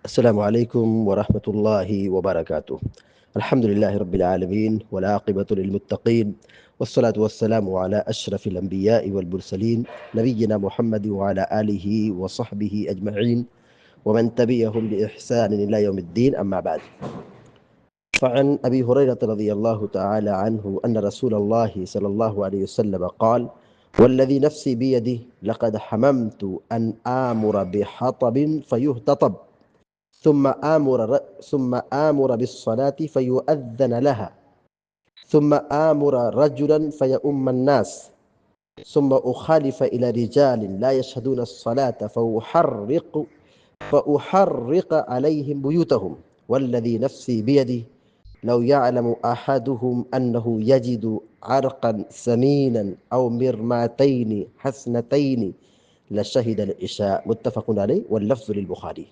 السلام عليكم ورحمة الله وبركاته. الحمد لله رب العالمين والعاقبة للمتقين، والصلاة والسلام على أشرف الأنبياء والمرسلين نبينا محمد وعلى آله وصحبه أجمعين ومن تبعهم بإحسان إلى يوم الدين، أما بعد. فعن أبي هريرة رضي الله تعالى عنه أن رسول الله صلى الله عليه وسلم قال: والذي نفسي بيده لقد حممت أن آمر بحطب فيهتطب ثم آمر بالصلاة فيؤذن لها ثم آمر رجلا فيؤم الناس ثم أخالف إلى رجال لا يشهدون الصلاة فأحرق عليهم بيوتهم والذي نفسي بيده لو يعلم أحدهم أنه يجد عرقا سمينا أو مرماتين حسنتين لشهد العشاء. متفق عليه واللفظ للبخاري.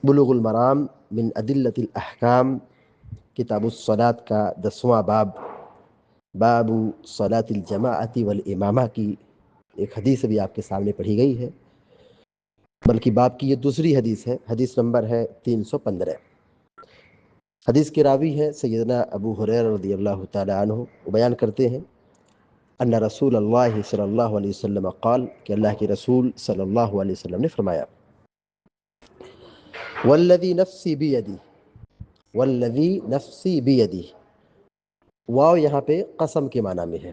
بلوغ المرام من ادلت الاحکام کتاب الصلاۃ کا 10واں باب، باب صلاۃ الجماعت والامامہ کی ایک حدیث بھی آپ کے سامنے پڑھی گئی ہے، بلکہ باب کی یہ دوسری حدیث ہے، حدیث نمبر ہے 315۔ حدیث کے راوی ہیں سیدنا ابو ہریرہ رضی اللہ تعالی عنہ، وہ بیان کرتے ہیں ان رسول اللہ صلی اللہ علیہ وسلم قال، کہ اللہ کے رسول صلی اللہ علیہ وسلم نے فرمایا: والذی نفسی بیدی، والذی نفسی بیدی، واو یہاں پہ قسم کے معنی میں ہے۔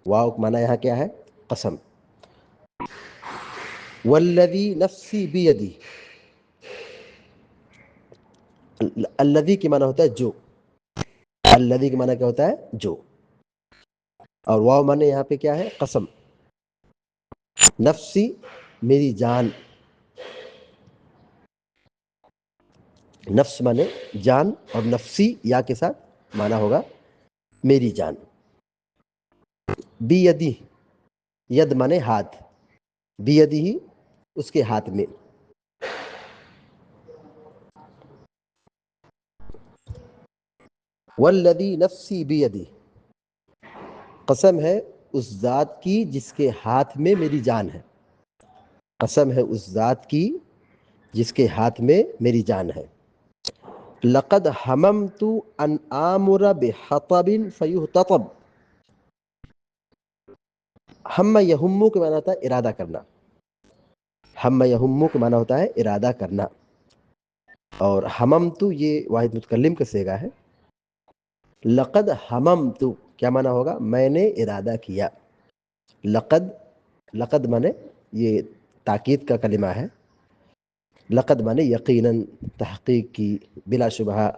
واو کا معنی یہاں کیا ہے؟ قسم۔ والذی نفسی بیدی، الذی کے معنی ہوتا ہے جو، الذی کے معنی کیا ہوتا ہے؟ جو، اور واو معنی یہاں پہ کیا ہے؟ قسم۔ نفسی میری جان، نفس مانے جان، اور نفسی یا کے ساتھ معنی ہوگا میری جان۔ بیدی، ید مانے ہاتھ، بیدی ہی اس کے ہاتھ میں۔ والذی نفسی بیدی، قسم ہے اس ذات کی جس کے ہاتھ میں میری جان ہے، قسم ہے اس ذات کی جس کے ہاتھ میں میری جان ہے۔ لقد حممت ان آمر بحطب فیہتطب، ہم یہمو کے معنی ہوتا ہے ارادہ کرنا، ہم یہمو کے معنی ہوتا ہے ارادہ کرنا، اور حممت یہ واحد متکلم کا صیغہ ہے۔ لقد حممت کیا معنی ہوگا؟ میں نے ارادہ کیا۔ لقد، لقد مانے یہ تاکید کا کلمہ ہے، لقد مانے یقیناً، تحقیق کی، بلا شبہ۔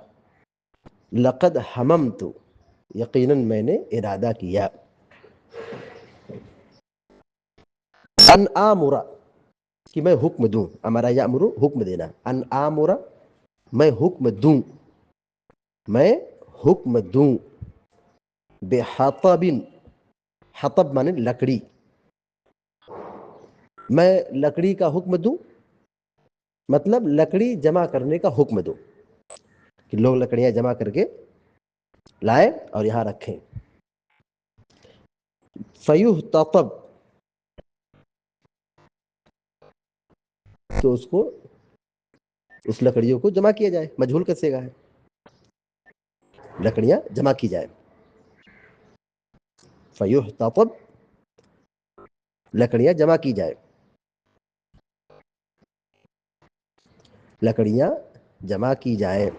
لقد حممت یقیناً میں نے ارادہ کیا۔ ان آمر کہ میں حکم دوں، امرا یامر حکم دینا، ان آمر میں حکم دوں، میں حکم دوں، بحطب، حطب مانے لکڑی، میں لکڑی کا حکم دوں، مطلب لکڑی جمع کرنے کا حکم دوں، کہ لوگ لکڑیاں جمع کر کے لائے اور یہاں رکھیں۔ فیہتطب تو اس کو، اس لکڑیوں کو جمع کیا جائے، مجہول کا صیغہ ہے، لکڑیاں جمع کی جائے۔ فیہتطب لکڑیاں جمع کی جائے، لکڑیاں جمع کی جائے۔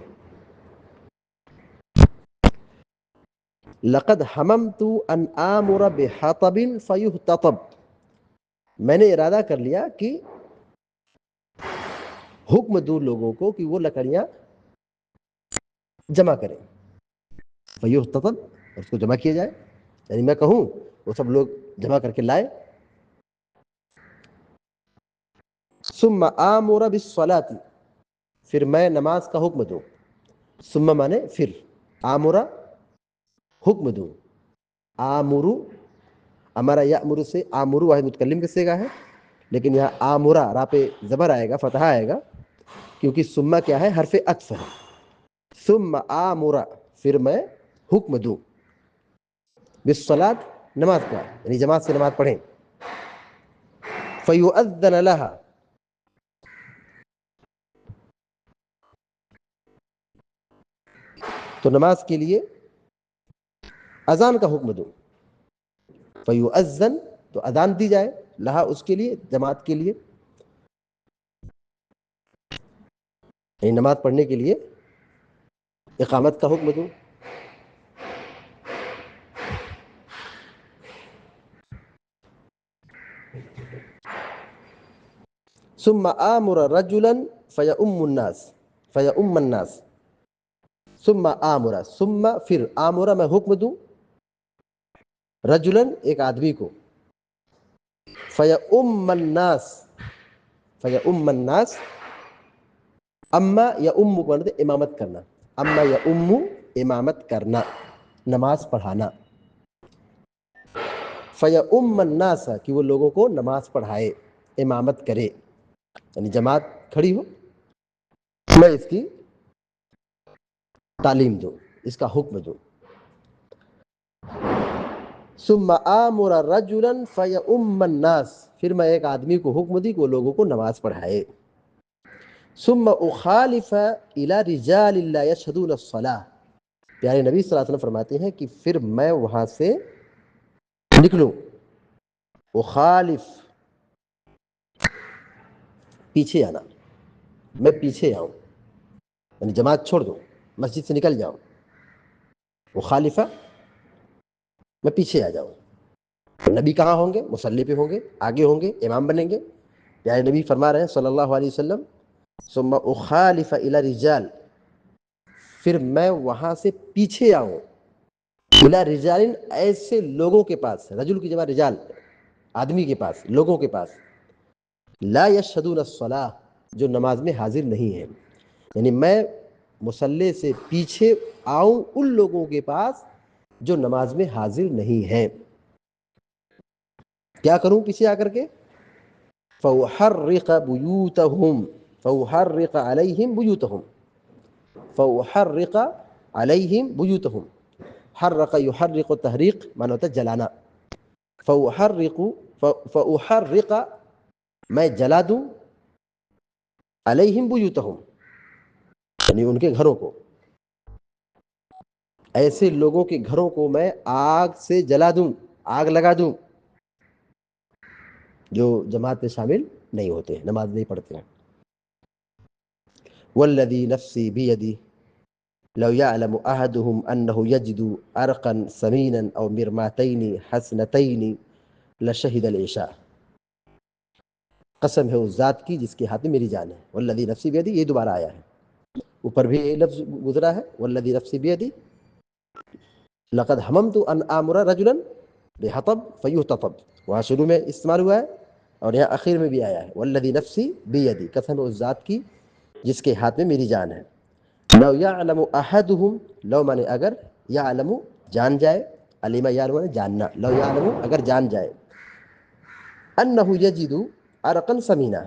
لقد حممت ان آمر بحطب فیہتطب، میں نے ارادہ کر لیا کہ حکم دوں لوگوں کو کہ وہ لکڑیاں جمع کریں، فیہتطب اس کو جمع کیا جائے، یعنی میں کہوں وہ سب لوگ جمع کر کے لائے۔ ثم آمر بالصلاۃ، پھر میں نماز کا حکم دوں، ثم مانے پھر، آمرا حکم دوں، آمرو، امرا یامر سے آمرو واحد متکلم کا صیغہ ہے، لیکن یہاں آمرا را پہ زبر آئے گا، فتحہ آئے گا، کیونکہ ثم کیا ہے؟ حرف عطف ہے۔ ثم آمرا پھر میں حکم دوں، بالصلاۃ نماز کا، یعنی جماعت سے نماز پڑھیں۔ فیؤذن لها تو نماز کے لیے اذان کا حکم دو، فیؤذن، تو اذان دی جائے، لہا اس کے لیے، جماعت کے لیے، یعنی نماز پڑھنے کے لیے اقامت کا حکم دو. ثم آمر رجلا فیؤم الناس، ثم آمر، ثم پھر، آمر میں حکم دوں، رجلا ایک آدمی کو، فیؤم الناس، فیؤم الناس، اما یا ام کو مطلب امامت کرنا، اما یا ام امامت کرنا، نماز پڑھانا، فیؤم الناس کہ وہ لوگوں کو نماز پڑھائے، امامت کرے، یعنی جماعت کھڑی ہو، میں اس کی تعلیم دوں، اس کا حکم دوں. ثم آمر رجلا فیؤم الناس، پھر میں ایک آدمی کو حکم دی کہ وہ لوگوں کو نماز پڑھائے. ثم اخالف الى رجال لا يشهدون الصلاة، پیارے نبی صلی اللہ علیہ وسلم فرماتے ہیں کہ پھر میں وہاں سے نکلوں، اخالف پیچھے آنا، میں پیچھے آؤں، یعنی جماعت چھوڑ دوں، مسجد سے نکل جاؤں، مخالفہ میں پیچھے آ جاؤں. نبی کہاں ہوں گے؟ مصلی پہ ہوں گے، آگے ہوں گے، امام بنیں گے. پیارے نبی فرما رہے ہیں صلی اللہ علیہ وسلم، ثم اخالف الى رجال، پھر میں وہاں سے پیچھے آؤں، الى رجال، ایسے لوگوں کے پاس، رجل کی جمع رجال، آدمی کے پاس، لوگوں کے پاس، لا یشهدون الصلاة، جو نماز میں حاضر نہیں ہیں. یعنی میں مصلی سے پیچھے آؤں ان لوگوں کے پاس جو نماز میں حاضر نہیں ہیں. کیا کروں پیچھے آ کر کے؟ فَأُحَرِّقَ بُيُوتَهُمْ، فَأُحَرِّقَ عَلَيْهِمْ بُيُوتَهُمْ، فَأُحَرِّقَ عَلَيْهِمْ بُيُوتَهُمْ. حرق یحرق تحریق معنی ہوتا ہے جلانا. فَأُحَرِّقَ میں جلا دوں، علیہم بیوتہم، یعنی ان کے گھروں کو، ایسے لوگوں کے گھروں کو میں آگ سے جلا دوں، آگ لگا دوں، جو جماعت میں شامل نہیں ہوتے ہیں، نماز نہیں پڑھتے ہیں. والذی نفسی بیدی لو يعلم احدهم انه يجد عرقا سمينا او مرماتين حسنتين لشهد العشاء، قسم ہے اس ذات کی جس کے ہاتھ میں میری جان ہے. والذی نفسی بیدی، یہ دوبارہ آیا ہے، اوپر بھی یہ لفظ گزرا ہے، والذی نفسی بیدی لقد حممت ان آمر رجلا بحطب فیحتطب، وہاں شروع میں استعمال ہوا ہے اور یہاں اخیر میں بھی آیا ہے، والذی نفسی بیدی، قسم ہے اس ذات کی جس کے ہاتھ میں میری جان ہے. لو یعلم احدہم، لو مانے اگر، یعلم جان جائے، علم یعلم جاننا، لو یعلم اگر جان جائے، انہ یجد عرقا سمینا،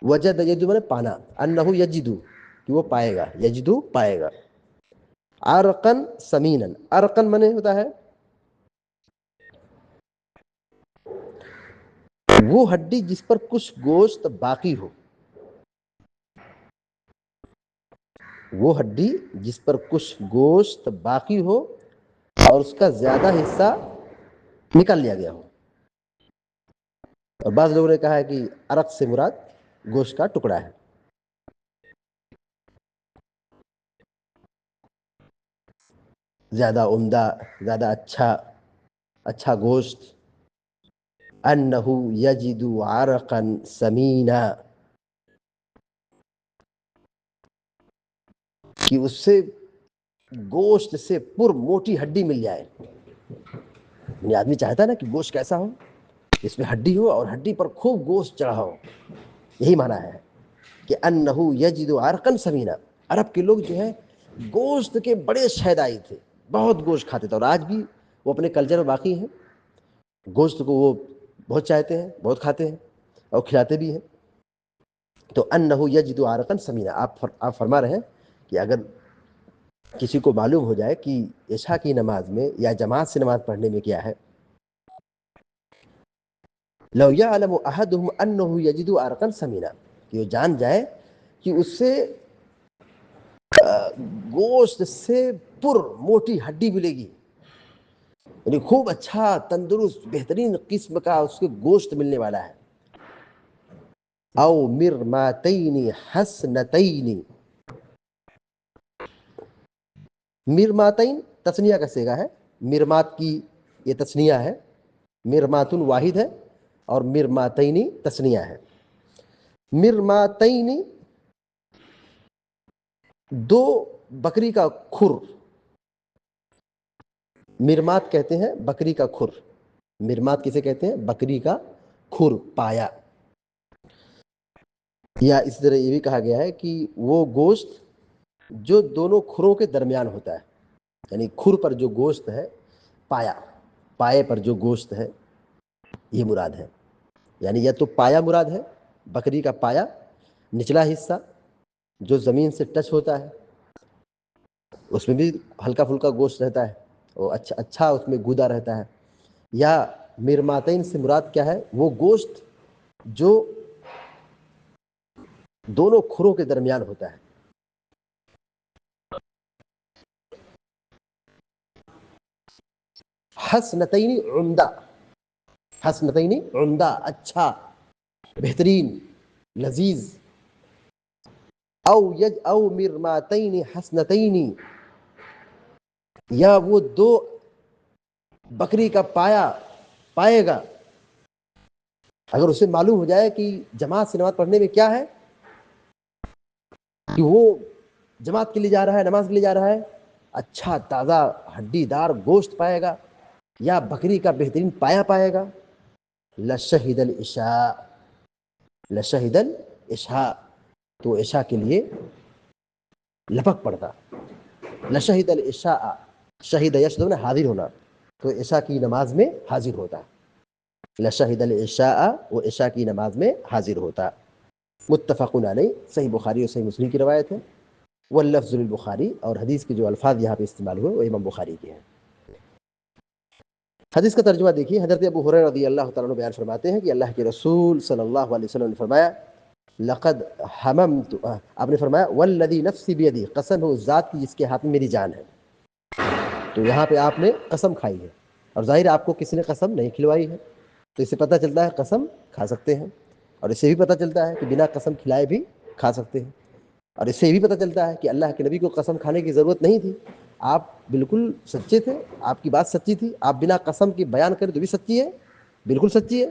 وجد یجد مانے پانا، انہ یجد کہ وہ پائے گا، یجدو پائے گا، عرقا سمینا، عرقا مانے ہوتا ہے وہ ہڈی جس پر کچھ گوشت باقی ہو، وہ ہڈی جس پر کچھ گوشت باقی ہو اور اس کا زیادہ حصہ نکال لیا گیا ہو. اور بعض لوگوں نے کہا ہے کہ عرق سے مراد گوشت کا ٹکڑا ہے. زیادہ عمدہ، زیادہ اچھا گوشت. انہ یجد عرقا سمینا، کہ اس سے گوشت سے پر موٹی ہڈی مل جائے. یعنی آدمی چاہتا ہے نا کہ گوشت کیسا ہو، اس میں ہڈی ہو اور ہڈی پر خوب گوشت چڑھا ہو. یہی معنی ہے کہ انہ یجد عرقا سمینا. عرب کے لوگ جو ہے گوشت کے بڑے شیدائی تھے، بہت گوشت کھاتے تھے، اور آج بھی وہ اپنے کلچر میں باقی ہیں، گوشت کو وہ بہت چاہتے ہیں، بہت کھاتے ہیں اور کھلاتے بھی ہیں. تو انہ یجد عرقا سمینا، آپ فرما رہے ہیں کہ اگر کسی کو معلوم ہو جائے کہ عشاء کی نماز میں یا جماعت سے نماز پڑھنے میں کیا ہے، لو یعلم احدہم انہ یجد عرقا سمینا، کہ وہ جان جائے کہ اس سے گوشت سے پر موٹی ہڈی ملے گی، یعنی خوب اچھا تندرست بہترین قسم کا اس کے گوشت ملنے والا ہے. او مرماتین حسنتین، مرماتین تسنیہ کا صیغہ ہے، مرمات کی یہ تسنیہ ہے، مرماتن واحد ہے اور مرماتین تسنیہ ہے. مرماتین دو بکری کا کھر، مرمات کہتے ہیں بکری کا کھر. مرمات کسے کہتے ہیں؟ بکری کا کھر، پایا. یا اس طرح یہ بھی کہا گیا ہے کہ وہ گوشت جو دونوں کھروں کے درمیان ہوتا ہے، یعنی کھر پر جو گوشت ہے، پایا، پائے پر جو گوشت ہے، یہ مراد ہے. یعنی یا تو پایا مراد ہے، بکری کا پایا، نچلا حصہ جو زمین سے ٹچ ہوتا ہے، اس میں بھی ہلکا پھلکا گوشت رہتا ہے، وہ اچھا اس میں گودا رہتا ہے. یا مرماتین سے مراد کیا ہے؟ وہ گوشت جو دونوں کھروں کے درمیان ہوتا ہے. حسنتین عمدہ، حسنتین عمدہ، اچھا، بہترین، لذیذ. او مرماتین حسنتین، یا وہ دو بکری کا پایا پائے گا. اگر اسے معلوم ہو جائے کہ جماعت سے نماز پڑھنے میں کیا ہے، کہ وہ جماعت کے لیے جا رہا ہے، نماز کے لیے جا رہا ہے، اچھا تازہ ہڈی دار گوشت پائے گا یا بکری کا بہترین پایا پائے گا. لشہد العشاء، لشہد العشاء، تو عشاء کے لیے لپک پڑتا. لشہد العشاء، شہید یشہد میں حاضر ہونا، تو عشاء کی نماز میں حاضر ہوتا. لشہد العشاء، وہ عشاء کی نماز میں حاضر ہوتا. متفق علیہ، صحیح بخاری اور صحیح مسلم کی روایت ہے. واللفظ للبخاری، اور حدیث کے جو الفاظ یہاں پہ استعمال ہوئے وہ امام بخاری کے ہیں. حدیث کا ترجمہ دیکھیے. حضرت ابو ہریرہ رضی اللہ تعالیٰ عنہ بیان فرماتے ہیں کہ اللہ کے رسول صلی اللہ علیہ وسلم نے فرمایا، لقد حممت، آپ نے فرمایا والذی نفسی بیدی، قسم ہے اس ذات کی جس کے ہاتھ میں میری جان ہے. تو یہاں پہ آپ نے قسم کھائی ہے، اور ظاہر آپ کو کسی نے قسم نہیں کھلوائی ہے، تو اس سے پتہ چلتا ہے قسم کھا سکتے ہیں. اور اس سے بھی پتہ چلتا ہے کہ بنا قسم کھلائے بھی کھا سکتے ہیں. اور اس سے بھی پتہ چلتا ہے کہ اللہ کے نبی کو قسم کھانے کی ضرورت نہیں تھی، آپ بالکل سچے تھے، آپ کی بات سچی تھی، آپ بنا قسم کی بیان کریں تو بھی سچی ہے، بالکل سچی ہے.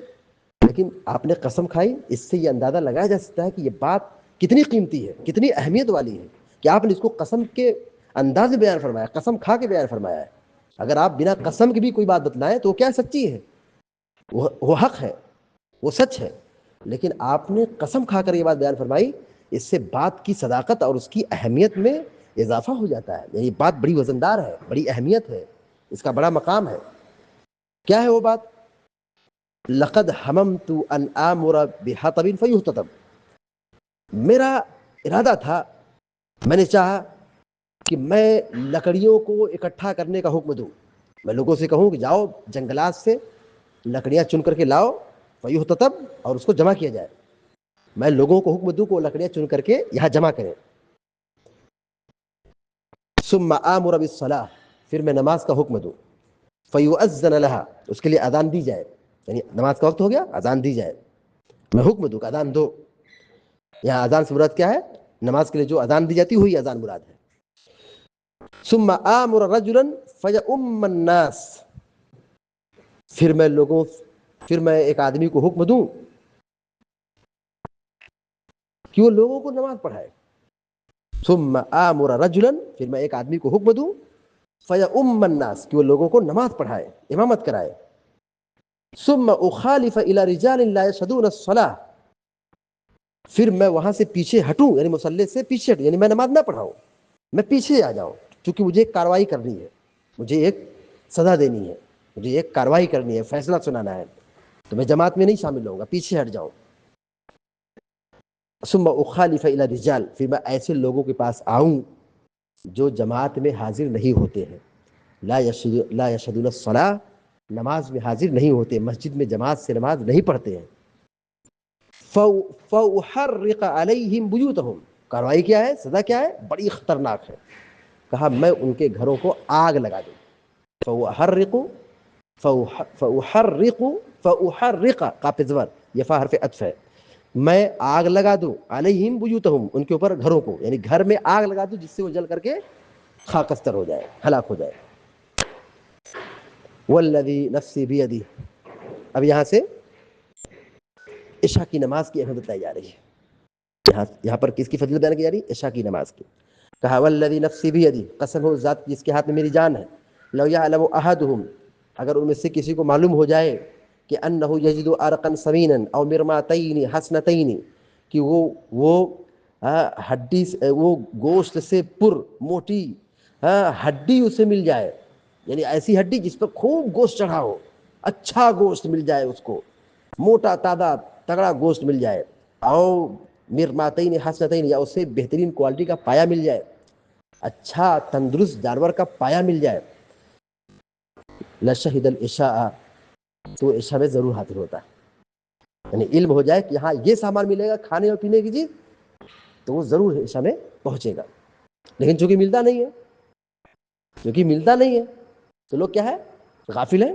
لیکن آپ نے قسم کھائی، اس سے یہ اندازہ لگایا جا سکتا ہے کہ یہ بات کتنی قیمتی ہے، کتنی اہمیت والی ہے، کہ آپ نے اس کو قسم کے انداز میں بیان فرمایا، قسم کھا کے بیان فرمایا ہے. اگر آپ بنا قسم کی بھی کوئی بات بتلائیں تو وہ کیا سچی ہے، وہ حق ہے، وہ سچ ہے. لیکن آپ نے قسم کھا کر یہ بات بیان فرمائی، اس سے بات کی صداقت اور اس کی اہمیت میں اضافہ ہو جاتا ہے. یعنی بات بڑی وزندار ہے، بڑی اہمیت ہے، اس کا بڑا مقام ہے. کیا ہے وہ بات؟ لقد حممت ان آمر بحطب فیحتطب، میرا ارادہ تھا، میں نے چاہا کہ میں لکڑیوں کو اکٹھا کرنے کا حکم دوں. میں لوگوں سے کہوں کہ جاؤ جنگلات سے لکڑیاں چن کر کے لاؤ، فیحتطب، اور اس کو جمع کیا جائے. میں لوگوں کو حکم دوں کہ وہ لکڑیاں چن کر کے یہاں جمع کریں. ثم آمر بالصلاۃ، پھر میں نماز کا حکم دوں. فیؤذن لها، اس کے لیے اذان دی جائے، یعنی نماز کا وقت ہو گیا، اذان دی جائے. میں حکم دوں کہ اذان دو. یہاں اذان سے مراد کیا ہے؟ نماز کے لیے جو اذان دی جاتی ہے وہی اذان مراد ہے. ثم آمر رجلا فیؤم الناس، پھر میں ایک آدمی کو حکم دوں کہ وہ لوگوں کو نماز پڑھائے. ثم آمر رجلا، پھر میں ایک آدمی کو حکم دوں فیؤم الناس، کہ وہ لوگوں کو نماز پڑھائے، امامت کرائے. ثم اخالف الى رجال لا يشهدون الصلاة، پھر میں وہاں سے پیچھے ہٹوں، یعنی مصلی سے پیچھے ہٹوں، یعنی میں نماز نہ پڑھاؤں، میں پیچھے آ جاؤں، کیونکہ مجھے ایک کاروائی کرنی ہے، مجھے ایک سزا دینی ہے، مجھے ایک کاروائی کرنی ہے، فیصلہ سنانا ہے، تو میں جماعت میں نہیں شامل ہوں گا، پیچھے ہٹ جاؤں. ثم اخالف الى رجال، پھر میں ایسے لوگوں کے پاس آؤں جو جماعت میں حاضر نہیں ہوتے ہیں. لا یشهدون الصلاة، نماز میں حاضر نہیں ہوتے، مسجد میں جماعت سے نماز نہیں پڑھتے ہیں. فاحرق علیہم بیوتہم، کارروائی کیا ہے، سزا کیا ہے، بڑی خطرناک ہے. کہا میں ان کے گھروں کو آگ لگا دوں. فأحرق فأحرق فأحرق قاف زبر، یہ فا حرف عطف ہے. میں آگ لگا دوں علیہم بیوتہم، ان کے اوپر گھروں کو، یعنی گھر میں آگ لگا دوں جس سے وہ جل کر کے خاکستر ہو جائے، ہلاک ہو جائے. والذی نفسی بیدی. اب یہاں سے عشاء کی نماز کی اہمیت بتائی جا رہی ہے. یہاں پر کس کی فضیلت بیان کی جا رہی ہے؟ عشاء کی نماز کی. کہا والذی نفسی بیدی، قسم ہو ذات جس کے ہاتھ میں میری جان ہے. لو یعلم احدہم، اگر ان میں سے کسی کو معلوم ہو جائے کہ انہ یجد عرقا سمینا او مرماتین حسنتین، کہ وہ ہڈی، وہ گوشت سے پر موٹی ہڈی اسے مل جائے، یعنی ایسی ہڈی جس پر خوب گوشت چڑھا ہو، اچھا گوشت مل جائے اس کو، موٹا تازہ تگڑا گوشت مل جائے. او مرماتین حسنتین، یا اس سے بہترین کوالٹی کا پایا مل جائے، اچھا تندرست جانور کا پایا مل جائے. لشہد العشاء، تو عشاء میں ضرور حاضر ہوتا ہے. یعنی علم ہو جائے کہ ہاں یہ سامان ملے گا کھانے اور پینے کی چیز، تو وہ ضرور عشاء میں پہنچے گا. لیکن چونکہ ملتا نہیں ہے، تو لوگ کیا ہے، غافل ہیں،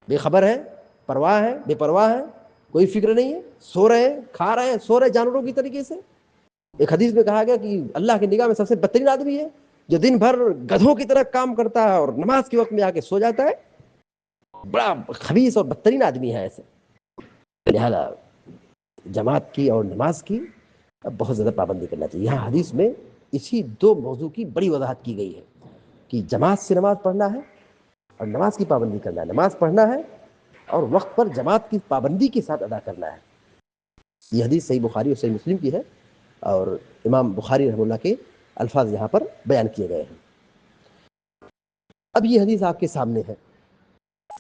بے خبر ہیں، پرواہ ہیں، بے پرواہ ہیں، کوئی فکر نہیں ہے، سو رہے ہیں، کھا رہے ہیں، سو رہے جانوروں کی طریقے سے. ایک حدیث میں کہا گیا کہ اللہ کی نگاہ میں سب سے بدترین آدمی ہے جو دن بھر گدھوں کی طرح کام کرتا ہے اور نماز کے وقت میں آ کے سو جاتا ہے. بڑا خبیث اور بدترین آدمی ہے ایسے. لہذا جماعت کی اور نماز کی بہت زیادہ پابندی کرنا چاہیے. یہاں حدیث میں اسی دو موضوع کی بڑی وضاحت کی گئی ہے کہ جماعت سے نماز پڑھنا ہے اور نماز کی پابندی کرنا ہے. نماز پڑھنا ہے اور وقت پر جماعت کی پابندی کے ساتھ ادا کرنا ہے. یہ حدیث صحیح بخاری اور صحیح مسلم کی ہے، اور امام بخاری رحمہ اللہ کے الفاظ یہاں پر بیان کیے گئے ہیں. اب یہ حدیث آپ کے سامنے ہے،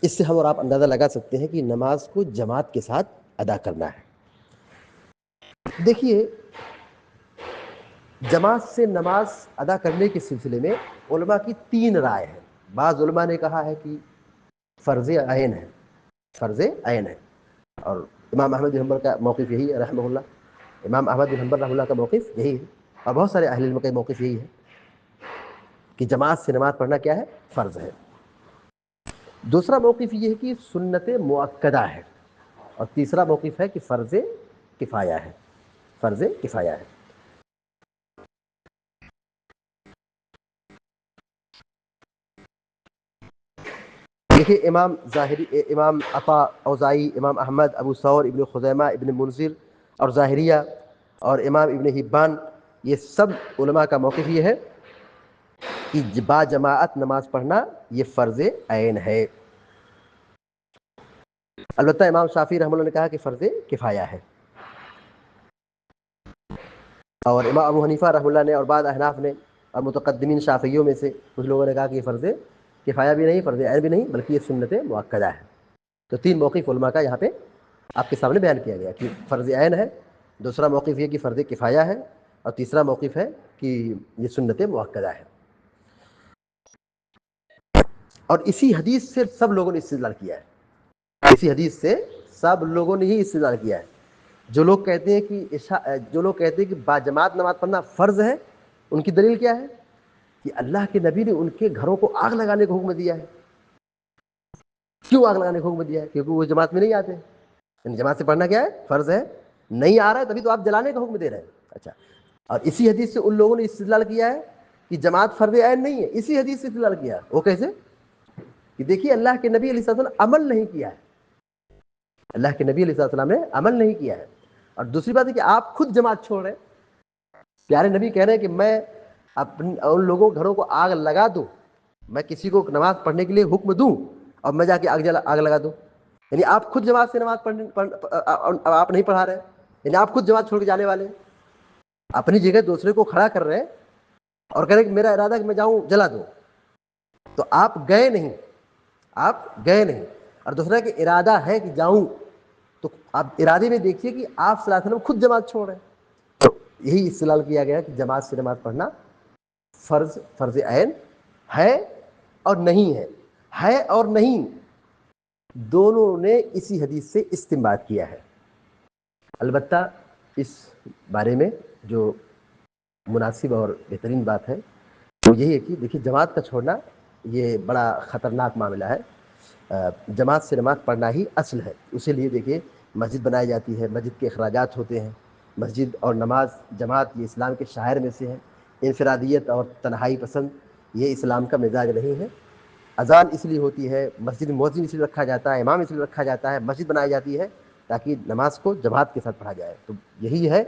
اس سے ہم اور آپ اندازہ لگا سکتے ہیں کہ نماز کو جماعت کے ساتھ ادا کرنا ہے. دیکھیے، جماعت سے نماز ادا کرنے کے سلسلے میں علماء کی تین رائے ہیں. بعض علماء نے کہا ہے کہ فرض عین ہے، فرض عین ہے، اور امام احمد بن حنبل کا موقف یہی ہے رحمہ اللہ. امام احمد بن حنبل رحمہ اللہ کا موقف یہی ہے، اور بہت سارے اہل علم کا موقف یہی ہے کہ جماعت سے نماز پڑھنا کیا ہے، فرض ہے. دوسرا موقف یہ ہے کہ سنت مؤکدہ ہے، اور تیسرا موقف ہے کہ فرض کفایہ ہے، فرض کفایہ ہے. دیکھیے، امام ظاہری، امام عطا، اوزائی، امام احمد، ابو ثور، ابن خزیمہ، ابن منذر اور ظاہریہ اور امام ابن حبان، یہ سب علماء کا موقف یہ ہے کہ با جماعت نماز پڑھنا یہ فرض عین ہے. البتہ امام شافعی رحمہ اللہ نے کہا کہ فرض کفایہ ہے، اور امام ابو حنیفہ رحمہ اللہ نے اور بعض احناف نے اور متقدمین شافعیوں میں سے کچھ لوگوں نے کہا کہ یہ فرض کفایہ بھی نہیں، فرض عین بھی نہیں، بلکہ یہ سنت مؤکدہ ہے. تو تین موقف علماء کا یہاں پہ آپ کے سامنے بیان کیا گیا کہ فرض عین ہے، دوسرا موقف یہ کہ فرض کفایہ ہے، اور تیسرا موقف ہے کہ یہ سنت مؤکدہ ہے. اور اسی حدیث سے سب لوگوں نے استدلال کیا ہے، اسی حدیث سے سب لوگوں نے ہی استدلال کیا ہے. جو لوگ کہتے ہیں کہ باجماعت نماز پڑھنا فرض ہے، ان کی دلیل کیا ہے کہ اللہ کے نبی نے ان کے گھروں کو آگ لگانے کا حکم دیا ہے. کیوں آگ لگانے کا حکم دیا ہے؟ کیونکہ وہ جماعت میں نہیں آتے. یعنی جماعت سے پڑھنا کیا ہے، فرض ہے. نہیں آ رہا ہے تبھی تو آپ جلانے کا حکم دے رہے ہیں. اچھا، اور اسی حدیث سے ان لوگوں نے استدلال کیا ہے کہ جماعت فرض عین نہیں ہے. اسی حدیث سے استدلال کیا. وہ کیسے؟ کہ دیکھیے، اللہ کے نبی علیہ السلام نے عمل نہیں کیا ہے، اللہ کے نبی علیہ السلام نے عمل نہیں کیا ہے. اور دوسری بات ہے کہ آپ خود جماعت چھوڑ رہے ہیں. پیارے نبی کہہ رہے ہیں کہ میں ان لوگوں گھروں کو آگ لگا دوں، میں کسی کو نماز پڑھنے کے لیے حکم دوں اور میں جا کے آگ لگا دوں. یعنی آپ خود جماعت سے نماز آپ نہیں پڑھا رہے، یعنی آپ خود جماعت چھوڑ کے جانے والے، اپنی جگہ دوسرے کو کھڑا کر رہے ہیں اور کہہ رہے کہ میرا ارادہ ہے کہ میں جاؤں جلا دوں. تو آپ گئے نہیں، آپ گئے نہیں. اور دوسرا کہ ارادہ ہے کہ جاؤں، تو آپ ارادے میں دیکھیے کہ آپ صلی اللہ علیہ وسلم خود جماعت چھوڑ رہے ہیں. تو یہی استدلال کیا گیا کہ جماعت سے نماز پڑھنا فرض عین ہے اور نہیں ہے. ہے اور نہیں دونوں نے اسی حدیث سے استنباط کیا ہے. البتہ اس بارے میں جو مناسب اور بہترین بات ہے وہ یہی ہے کہ دیکھیے جماعت کا چھوڑنا یہ بڑا خطرناک معاملہ ہے. جماعت سے نماز پڑھنا ہی اصل ہے. اسی لیے دیکھیے مسجد بنائی جاتی ہے, مسجد کے اخراجات ہوتے ہیں. مسجد اور نماز جماعت یہ اسلام کے شاعر میں سے ہے. انفرادیت اور تنہائی پسند یہ اسلام کا مزاج نہیں ہے. اذان اس لیے ہوتی ہے, مسجد میں مؤذن اس لیے رکھا جاتا ہے, امام اس لیے رکھا جاتا ہے, مسجد بنائی جاتی ہے تاکہ نماز کو جماعت کے ساتھ پڑھا جائے. تو یہی ہے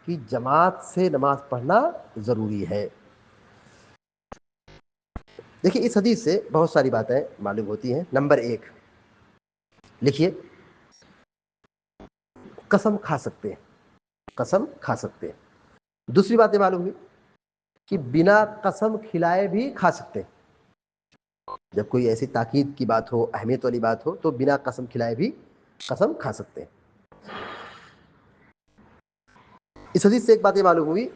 کہ جماعت سے نماز پڑھنا ضروری ہے. دیکھیے اس حدیث سے بہت ساری باتیں معلوم ہوتی ہیں. نمبر 1 لکھیے, قسم کھا سکتے ہیں, قسم کھا سکتے ہیں. دوسری بات یہ معلوم ہوئی کہ بنا قسم کھلائے بھی کھا سکتے ہیں. جب کوئی ایسی تاکید کی بات ہو, اہمیت والی بات ہو, تو بنا قسم کھلائے بھی قسم کھا سکتے ہیں. اس حدیث سے ایک بات یہ معلوم ہوئی,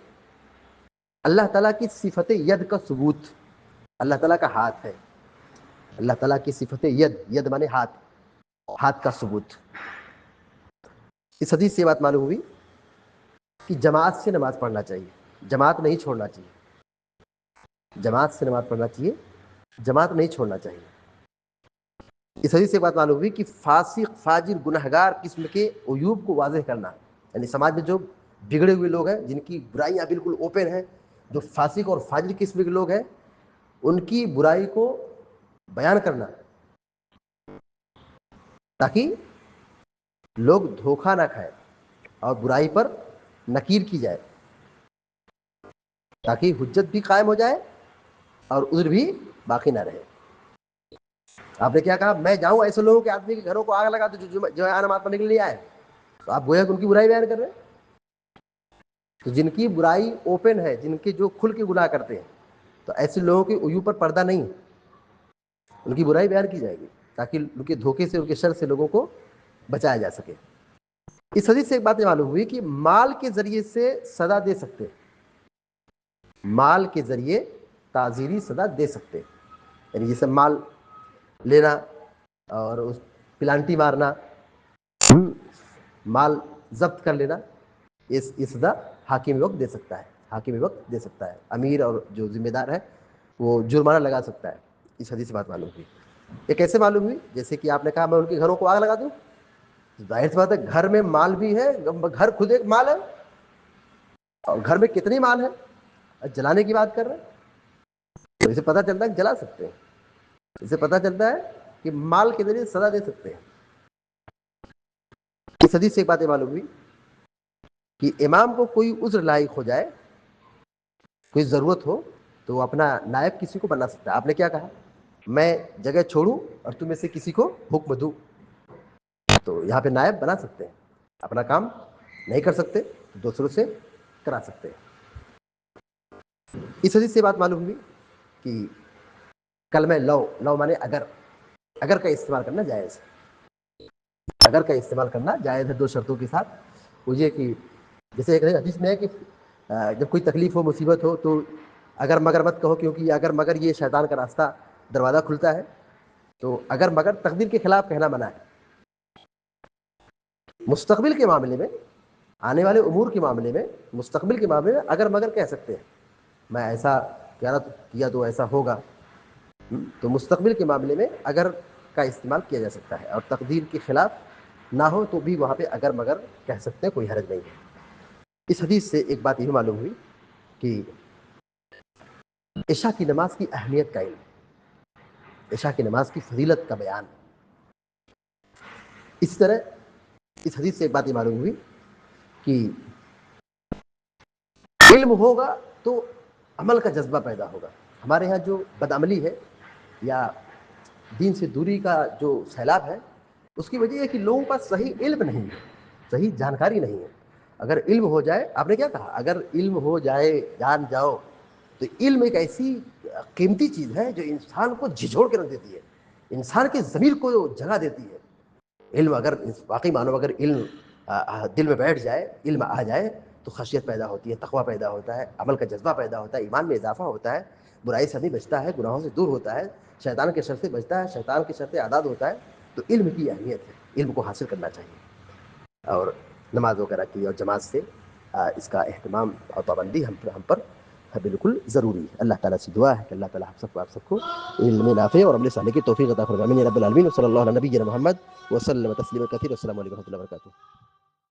اللہ تعالیٰ کی صفت ید کا ثبوت. اللہ تعالیٰ کا ہاتھ ہے, اللہ تعالیٰ کی صفت ید, ید مانے ہاتھ, ہاتھ کا ثبوت. اس حدیث سے یہ بات معلوم ہوئی کہ جماعت سے نماز پڑھنا چاہیے, جماعت نہیں چھوڑنا چاہیے. جماعت سے نماز پڑھنا چاہیے, جماعت نہیں چھوڑنا چاہیے. اس حدیث سے بات معلوم ہوئی کہ فاسق, فاجر, گنہگار قسم کے عیوب کو واضح کرنا, یعنی سماج میں جو بگڑے ہوئے لوگ ہیں, جن کی برائیاں بالکل اوپن ہیں, جو فاسق اور فاجر قسم کے لوگ ہیں, ان کی برائی کو بیان کرنا تاکہ لوگ دھوکہ نہ کھائیں اور برائی پر نکیر کی جائے, تاکہ حجت بھی قائم ہو جائے اور عذر بھی باقی نہ رہے. آپ نے کیا کہا, میں جاؤں ایسے لوگوں کے آدمی کے گھروں کو آگ لگا دو جو ہے نماز پڑھنے کے لیے آئے, تو آپ گویا کہ ان کی برائی بیان کر رہے ہیں. تو جن کی برائی اوپن ہے, جن کے جو کھل کے گناہ کرتے ہیں, تو ایسے لوگوں کے عیوب پر پردہ نہیں, ان کی برائی بیان کی جائے گی تاکہ ان کے دھوکے سے, ان کے شر سے لوگوں کو بچایا جا سکے. اس حدیث سے ایک بات یہ معلوم ہوئی کہ مال کے ذریعے سے سزا دے سکتے, مال کے ذریعے تعزیری سزا دے سکتے, یعنی جیسے مال لینا اور اس پلانٹی مارنا, مال ضبط کر لینا, یہ سزا حاکم وقت دے سکتا ہے, حاکم وقت دے سکتا ہے. امیر اور جو ذمہ دار ہے وہ جرمانہ لگا سکتا ہے. اس حدیث سے بات معلوم ہوئی. یہ کیسے معلوم ہوئی؟ جیسے کہ آپ نے کہا میں ان کے گھروں کو آگ لگا دوں, ظاہر سی بات ہے گھر میں مال بھی ہے, گھر خود ایک مال ہے, اور گھر میں کتنی مال ہے, جلانے کی بات کر رہے ہیں, تو اسے پتہ چلتا ہے کہ جلا سکتے ہیں. اسے پتہ چلتا ہے کہ مال کے ذریعے سزا دے سکتے ہیں. اس حدیث سے ایک بات یہ معلوم ہوئی کہ امام کو کوئی عذر لاحق ہو جائے, کوئی ضرورت ہو, تو وہ اپنا نائب کسی کو بنا سکتا ہے. آپ نے کیا کہا, میں جگہ چھوڑوں اور تم میں سے کسی کو حکم دوں, تو یہاں پہ نائب بنا سکتے ہیں. اپنا کام نہیں کر سکتے تو دوسروں سے کرا سکتے ہیں. اس حدیث سے بات معلوم ہوئی کہ کلمہ لو, لو مانے اگر, اگر کا استعمال کرنا جائز ہے, اگر کا استعمال کرنا جائز ہے 2 شرطوں کے ساتھ. وہ یہ کہ جیسے ایک حدیث میں ہے کہ جب کوئی تکلیف ہو, مصیبت ہو, تو اگر مگر مت کہو, کیونکہ اگر مگر یہ شیطان کا راستہ, دروازہ کھلتا ہے. تو اگر مگر تقدیر کے خلاف کہنا منع ہے. مستقبل کے معاملے میں, آنے والے امور کے معاملے میں, مستقبل کے معاملے میں اگر مگر کہہ سکتے ہیں, میں ایسا کیا تو ایسا ہوگا. تو مستقبل کے معاملے میں اگر کا استعمال کیا جا سکتا ہے, اور تقدیر کے خلاف نہ ہو تو بھی وہاں پہ اگر مگر کہہ سکتے ہیں, کوئی حرج نہیں ہے. اس حدیث سے ایک بات یہ معلوم ہوئی کہ عشاء کی نماز کی اہمیت کا علم, عشاء کی نماز کی فضیلت کا بیان. اسی طرح اس حدیث سے ایک بات یہ معلوم ہوئی کہ علم ہوگا تو عمل کا جذبہ پیدا ہوگا. ہمارے ہاں جو بدعملی ہے یا دین سے دوری کا جو سیلاب ہے, اس کی وجہ یہ کہ لوگوں کا صحیح علم نہیں ہے, صحیح جانکاری نہیں ہے. اگر علم ہو جائے, آپ نے کیا کہا, اگر علم ہو جائے, جان جاؤ, تو علم ایک ایسی قیمتی چیز ہے جو انسان کو جھجھوڑ کے رکھ دیتی ہے, انسان کے ضمیر کو جگہ دیتی ہے. علم اگر واقعی مانو, اگر علم دل میں بیٹھ جائے, علم آ جائے, تو خشیت پیدا ہوتی ہے, تقویٰ پیدا ہوتا ہے, عمل کا جذبہ پیدا ہوتا ہے, ایمان میں اضافہ ہوتا ہے, برائی سے بھی بچتا ہے, گناہوں سے دور ہوتا ہے, شیطان کے شر سے بچتا ہے, شیطان کے شر سے آزاد ہوتا ہے. تو علم کی اہمیت ہے, علم کو حاصل کرنا چاہیے, اور نماز وغیرہ کی اور جماعت سے اس کا اہتمام اور پابندی ہم پر بالکل ضروری ہے. اللہ تعالیٰ سے دعا ہے کہ اللہ تعالیٰ آپ سب کو علم نافع اور عمل صالح کی توفیق عطا فرمائے. آمین رب العالمین. صلی اللہ علیہ نبینا محمد وسلم تسلیما کثیرا. السلام علیکم و رحمۃ اللہ وبرکاتہ.